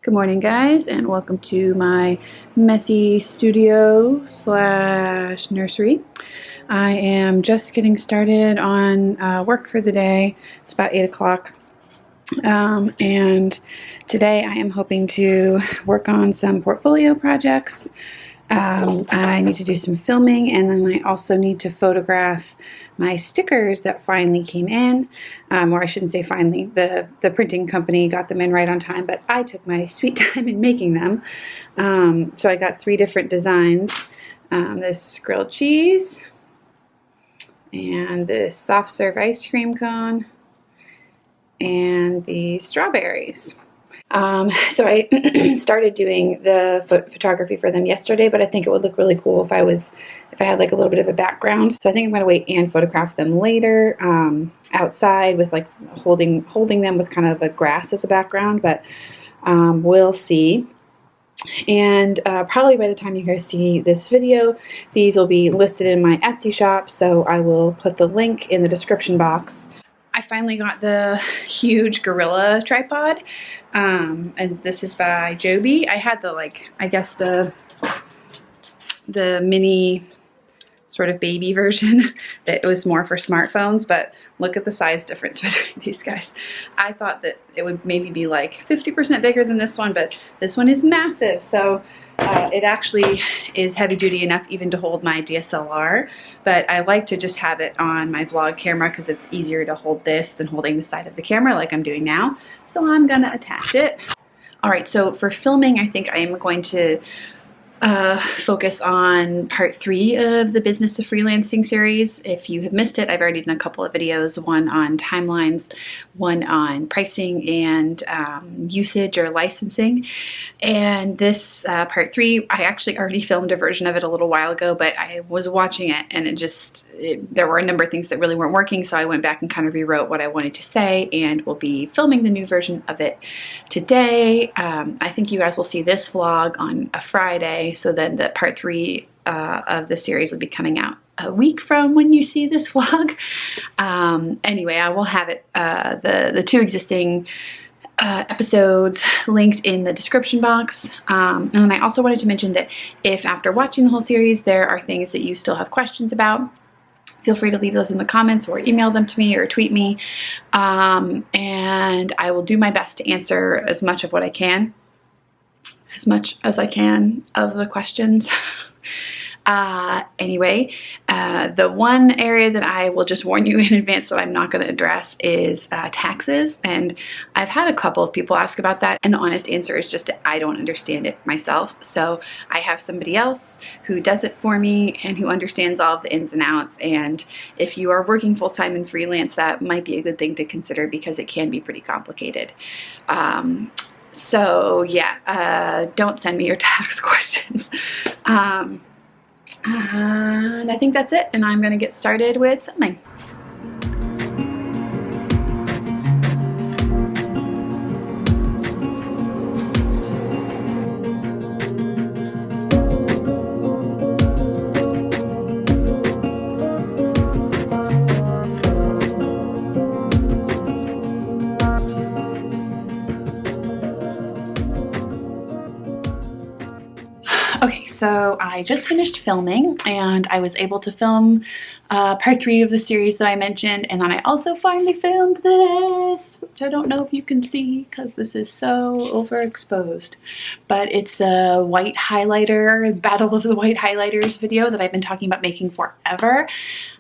Good morning, guys, and welcome to my messy studio slash nursery. I am just getting started on work for the day. It's about 8 o'clock. And today I am hoping to work on some portfolio projects. I need to do some filming, and then I also need to photograph my stickers that finally came in, or I shouldn't say finally, the printing company got them in right on time, but I took my sweet time in making them. So I got 3 different designs, this grilled cheese, and this soft serve ice cream cone, and the strawberries. So I started doing the photography for them yesterday, but I think it would look really cool if I had like a little bit of a background. So I think I'm going to wait and photograph them later, outside with like holding them with kind of the grass as a background, but we'll see. And probably by the time you guys see this video, these will be listed in my Etsy shop, so I will put the link in the description box. I finally got the huge gorilla tripod, and this is by Joby. I had the, I guess the mini sort of baby version that was more for smartphones, but look at the size difference between these guys. I thought that it would maybe be like 50% bigger than this one, but this one is massive. So it actually is heavy duty enough even to hold my DSLR, but I like to just have it on my vlog camera because it's easier to hold this than holding the side of the camera like I'm doing now. So I'm gonna attach it. All right, so for filming, I think I am going to focus on part 3 of the Business of Freelancing series. If you have missed it, I've already done a couple of videos, one on timelines, one on pricing and usage or licensing. And this part 3, I actually already filmed a version of it a little while ago, but I was watching it and there were a number of things that really weren't working, so I went back and kind of rewrote what I wanted to say, and we'll be filming the new version of it today. I think you guys will see this vlog on a Friday, so then the part 3 of the series will be coming out a week from when you see this vlog. Anyway, I will have it, the 2 existing episodes linked in the description box. And then I also wanted to mention that if after watching the whole series there are things that you still have questions about, feel free to leave those in the comments or email them to me or tweet me. And I will do my best to answer as much of what I can. As much as I can of the questions. Anyway, the one area that I will just warn you in advance that I'm not going to address is taxes. And I've had a couple of people ask about that, and the honest answer is just that I don't understand it myself. So I have somebody else who does it for me and who understands all of the ins and outs. And if you are working full-time and freelance, that might be a good thing to consider because it can be pretty complicated. So yeah, don't send me your tax questions. And I think that's it, and I'm going to get started with filming. Okay, so I just finished filming, and I was able to film part 3 of the series that I mentioned, and then I also finally filmed this, which I don't know if you can see because this is so overexposed, but it's the white highlighter, Battle of the White Highlighters video that I've been talking about making forever.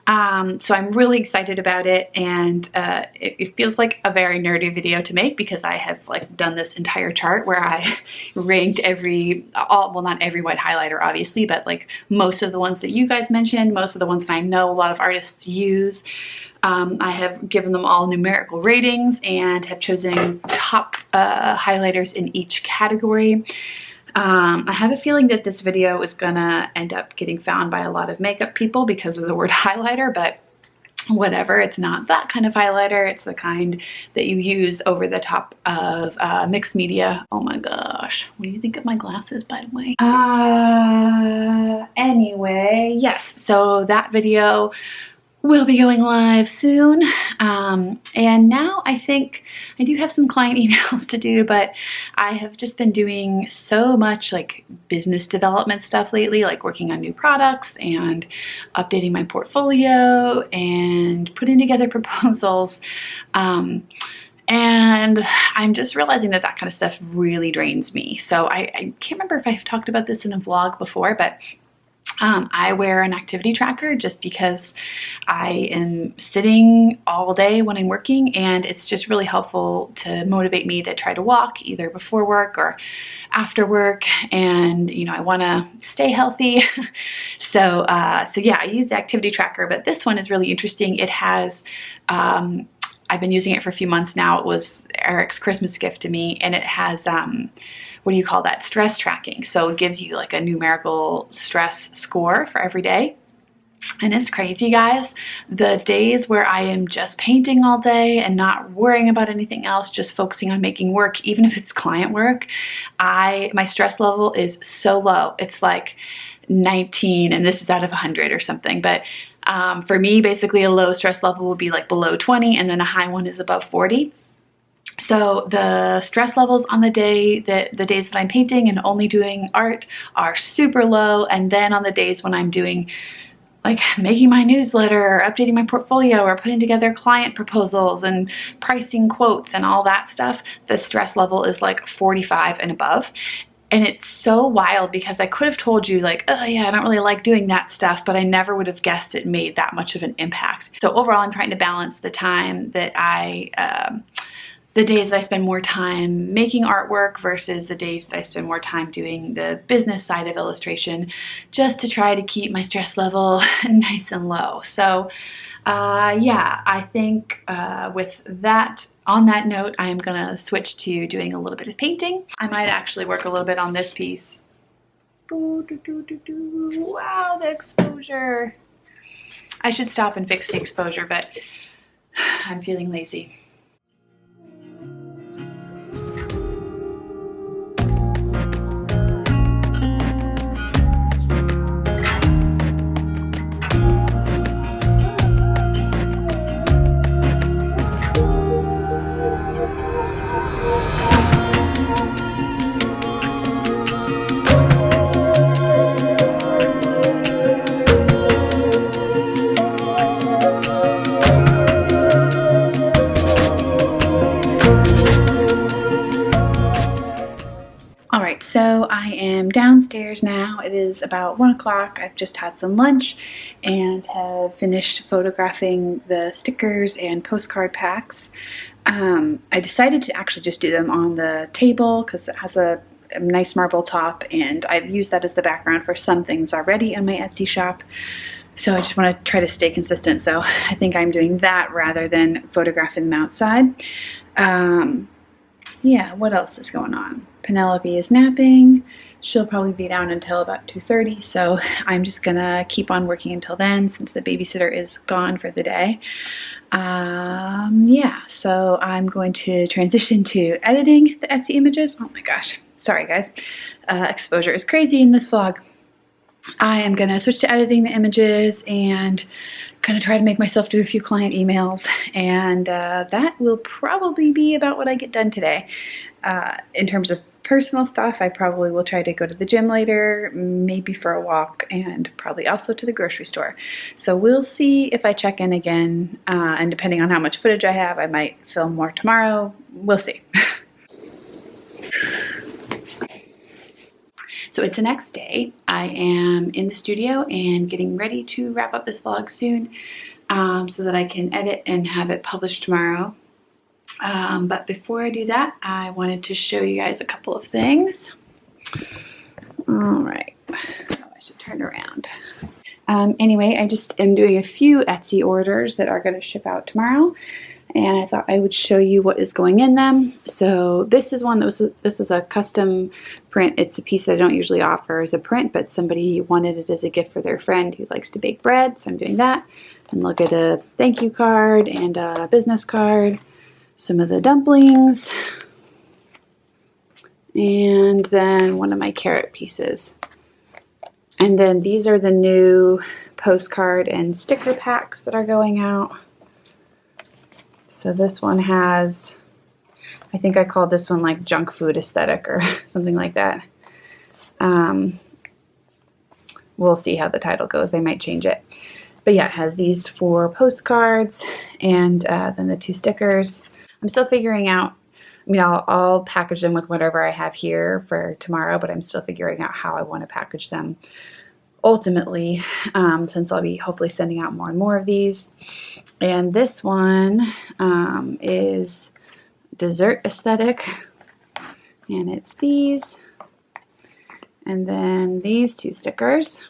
So I'm really excited about it, and it feels like a very nerdy video to make because I have done this entire chart where I ranked well, not every white highlighter obviously, but most of the ones that you guys mentioned, most of the ones that I know a lot of artists use. I have given them all numerical ratings and have chosen top highlighters in each category. I have a feeling that this video is gonna end up getting found by a lot of makeup people because of the word highlighter, but whatever, it's not that kind of highlighter. It's the kind that you use over the top of mixed media. Oh my gosh, what do you think of my glasses, by the way? Anyway, yes, so that video will be going live soon. And now I think I do have some client emails to do, but I have just been doing so much like business development stuff lately, like working on new products and updating my portfolio and putting together proposals. And I'm just realizing that that kind of stuff really drains me. So I can't remember if I've talked about this in a vlog before, but I wear an activity tracker just because I am sitting all day when I'm working, and it's just really helpful to motivate me to try to walk either before work or after work. And you know, I want to stay healthy. So yeah, I use the activity tracker, but this one is really interesting. It has I've been using it for a few months now. It was Eric's Christmas gift to me, and it has what do you call that? Stress tracking. So it gives you like a numerical stress score for every day. And it's crazy, guys. The days where I am just painting all day and not worrying about anything else, just focusing on making work, even if it's client work, my stress level is so low. It's like 19, and this is out of 100 or something. But for me, basically a low stress level would be like below 20, and then a high one is above 40. So the stress levels on the days that I'm painting and only doing art are super low. And then on the days when I'm doing like making my newsletter or updating my portfolio or putting together client proposals and pricing quotes and all that stuff, the stress level is like 45 and above. And it's so wild because I could have told you like, oh yeah, I don't really like doing that stuff, but I never would have guessed it made that much of an impact. So overall, I'm trying to balance the time that the days that I spend more time making artwork versus the days that I spend more time doing the business side of illustration, just to try to keep my stress level nice and low. So yeah, I think with that, on that note, I'm gonna switch to doing a little bit of painting. I might actually work a little bit on this piece. Wow, the exposure. I should stop and fix the exposure, but I'm feeling lazy. So I am downstairs now. It is about 1 o'clock. I've just had some lunch and have finished photographing the stickers and postcard packs. I decided to actually just do them on the table because it has a nice marble top, and I've used that as the background for some things already on my Etsy shop. So I just want to try to stay consistent. So I think I'm doing that rather than photographing them outside. Yeah, what else is going on? Penelope is napping. She'll probably be down until about 2:30, so I'm just gonna keep on working until then since the babysitter is gone for the day. Yeah, so I'm going to transition to editing the Etsy images. Oh my gosh, sorry guys. Exposure is crazy in this vlog. I am gonna switch to editing the images and gonna try to make myself do a few client emails, and that will probably be about what I get done today. In terms of personal stuff, I probably will try to go to the gym later, maybe for a walk, and probably also to the grocery store. So we'll see if I check in again, and depending on how much footage I have, I might film more tomorrow. We'll see. So it's the next day. I am in the studio and getting ready to wrap up this vlog soon, so that I can edit and have it published tomorrow. But before I do that, I wanted to show you guys a couple of things. All right, oh, I should turn around. Anyway, I just am doing a few Etsy orders that are going to ship out tomorrow, and I thought I would show you what is going in them. So this is one that this was a custom print. It's a piece that I don't usually offer as a print, but somebody wanted it as a gift for their friend who likes to bake bread, so I'm doing that. And look at a thank you card and a business card, some of the dumplings, and then one of my carrot pieces. And then these are the new postcard and sticker packs that are going out. So this one has, I think I called this one like junk food aesthetic or something like that. We'll see how the title goes. They might change it. But yeah, it has these 4 postcards and then the 2 stickers. I'm still figuring out, I mean, I'll package them with whatever I have here for tomorrow, but I'm still figuring out how I want to package them ultimately, since I'll be hopefully sending out more and more of these. And this one is dessert aesthetic, and it's these. And then these 2 stickers.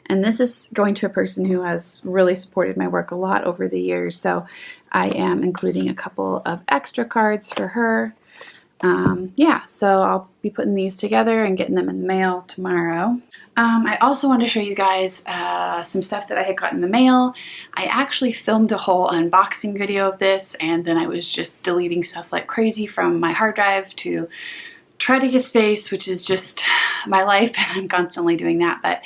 And this is going to a person who has really supported my work a lot over the years. So I am including a couple of extra cards for her. Yeah, so I'll be putting these together and getting them in the mail tomorrow. I also want to show you guys some stuff that I had got in the mail. I actually filmed a whole unboxing video of this, and then I was just deleting stuff like crazy from my hard drive to try to get space, which is just my life, and I'm constantly doing that. But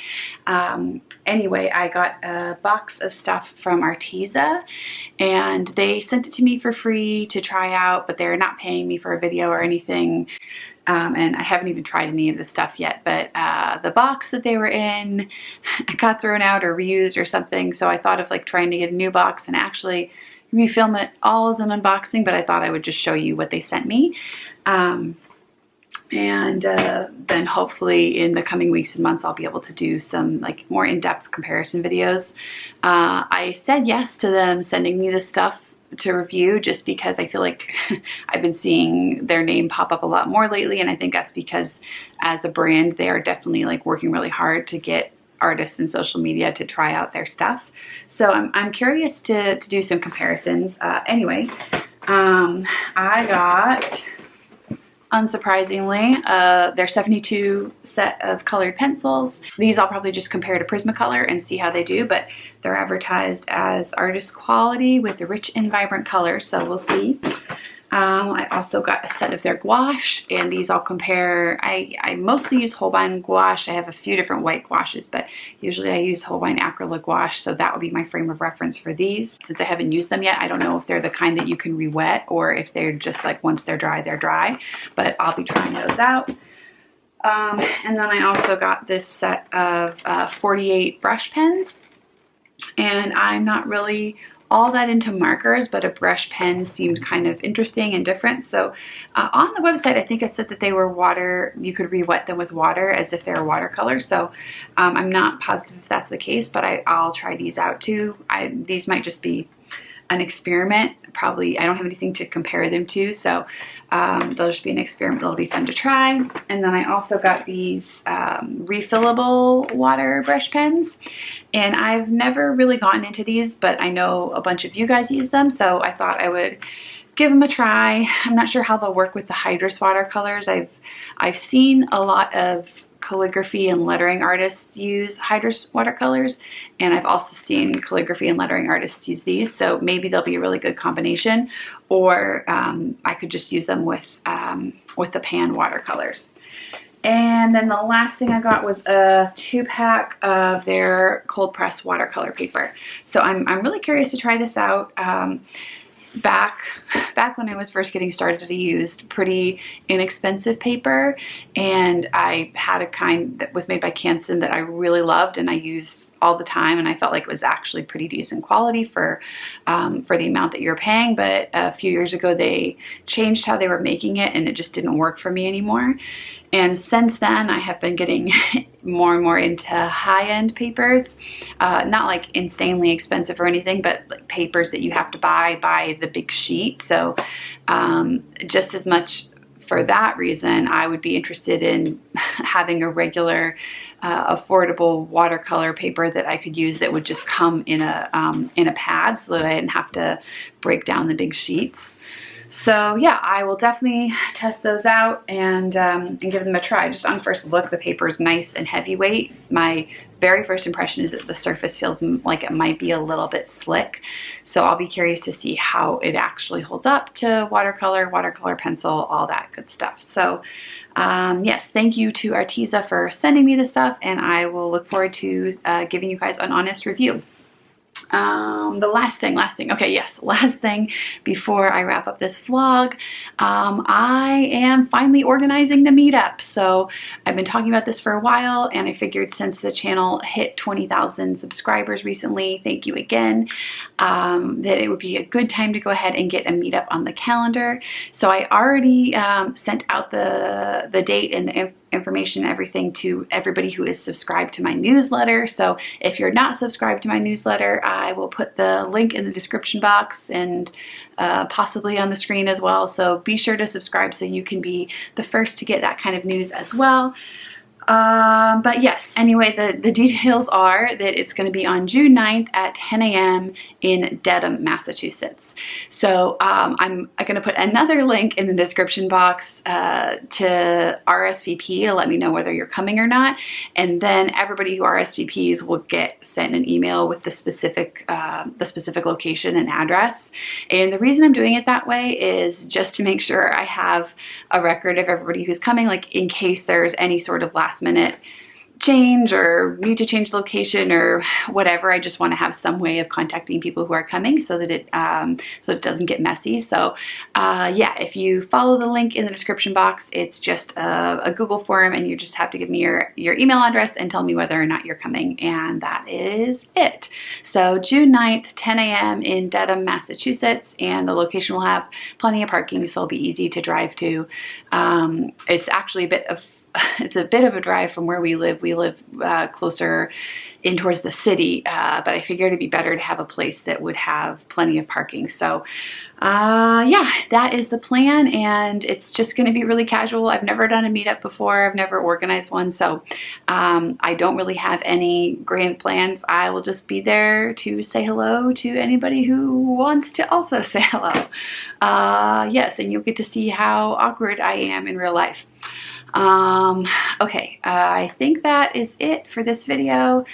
anyway, I got a box of stuff from Arteza, and they sent it to me for free to try out, but they're not paying me for a video or anything. And I haven't even tried any of the stuff yet, but the box that they were in got thrown out or reused or something, so I thought of like trying to get a new box and actually maybe film it all as an unboxing, but I thought I would just show you what they sent me. And then hopefully in the coming weeks and months I'll be able to do some like more in-depth comparison videos. I said yes to them sending me this stuff to review just because I feel like I've been seeing their name pop up a lot more lately, and I think that's because as a brand they are definitely like working really hard to get artists in social media to try out their stuff. So I'm curious to do some comparisons. Anyway, I got, unsurprisingly, their 72 set of colored pencils. These I'll probably just compare to Prismacolor and see how they do, but they're advertised as artist quality with rich and vibrant colors, so we'll see. I also got a set of their gouache, and these I'll compare. I mostly use Holbein gouache. I have a few different white gouaches, but usually I use Holbein acrylic gouache, so that would be my frame of reference for these. Since I haven't used them yet, I don't know if they're the kind that you can re-wet or if they're just like once they're dry, but I'll be trying those out. And then I also got this set of 48 brush pens, and I'm not really all that into markers, but a brush pen seemed kind of interesting and different. So on the website, I think it said that they were water, you could re-wet them with water as if they're watercolor. So I'm not positive if that's the case, but I'll try these out too. These might just be an experiment. Probably, I don't have anything to compare them to, so they'll just be an experiment. They'll be fun to try. And then I also got these refillable water brush pens, and I've never really gotten into these, but I know a bunch of you guys use them, so I thought I would give them a try. I'm not sure how they'll work with the Hydrus watercolors. I've seen a lot of calligraphy and lettering artists use Hydrus watercolors, and I've also seen calligraphy and lettering artists use these, so maybe they'll be a really good combination, or I could just use them with the pan watercolors. And then the last thing I got was a 2-pack of their cold press watercolor paper. So I'm really curious to try this out. Back when I was first getting started, I used pretty inexpensive paper, and I had a kind that was made by Canson that I really loved and I used all the time, and I felt like it was actually pretty decent quality for the amount that you're paying. But a few years ago they changed how they were making it, and it just didn't work for me anymore. And since then I have been getting more and more into high-end papers, not like insanely expensive or anything, but like papers that you have to buy by the big sheet. So just as much for that reason, I would be interested in having a regular affordable watercolor paper that I could use that would just come in a pad, so that I didn't have to break down the big sheets. So yeah, I will definitely test those out and give them a try. Just on first look, the paper is nice and heavyweight. My very first impression is that the surface feels like it might be a little bit slick. So I'll be curious to see how it actually holds up to watercolor pencil, all that good stuff. So yes, thank you to Arteza for sending me this stuff, and I will look forward to giving you guys an honest review. The last thing, okay, yes, last thing before I wrap up this vlog, I am finally organizing the meetup. So I've been talking about this for a while, and I figured since the channel hit 20,000 subscribers recently, thank you again, that it would be a good time to go ahead and get a meetup on the calendar. So I already sent out the date and the information and everything to everybody who is subscribed to my newsletter. So if you're not subscribed to my newsletter, I will put the link in the description box and possibly on the screen as well. So be sure to subscribe so you can be the first to get that kind of news as well. But yes, anyway, the details are that it's going to be on June 9th at 10 a.m. in Dedham, Massachusetts. So I'm going to put another link in the description box to RSVP to let me know whether you're coming or not. And then everybody who RSVPs will get sent an email with the specific location and address. And the reason I'm doing it that way is just to make sure I have a record of everybody who's coming, like in case there's any sort of last minute change or need to change location or whatever. I just want to have some way of contacting people who are coming so that it doesn't get messy. So yeah, if you follow the link in the description box, it's just a Google form, and you just have to give me your email address and tell me whether or not you're coming, and that is it. So June 9th, 10 a.m. in Dedham, Massachusetts, and the location will have plenty of parking, so it'll be easy to drive to. It's actually it's a bit of a drive from where we live. We live closer in towards the city, but I figured it'd be better to have a place that would have plenty of parking. So yeah, that is the plan, and it's just going to be really casual. I've never done a meetup before. I've never organized one, so I don't really have any grand plans. I will just be there to say hello to anybody who wants to also say hello. Yes, and you'll get to see how awkward I am in real life. Okay, I think that is it for this video.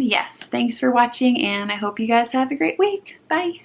Yes, thanks for watching, and I hope you guys have a great week. Bye.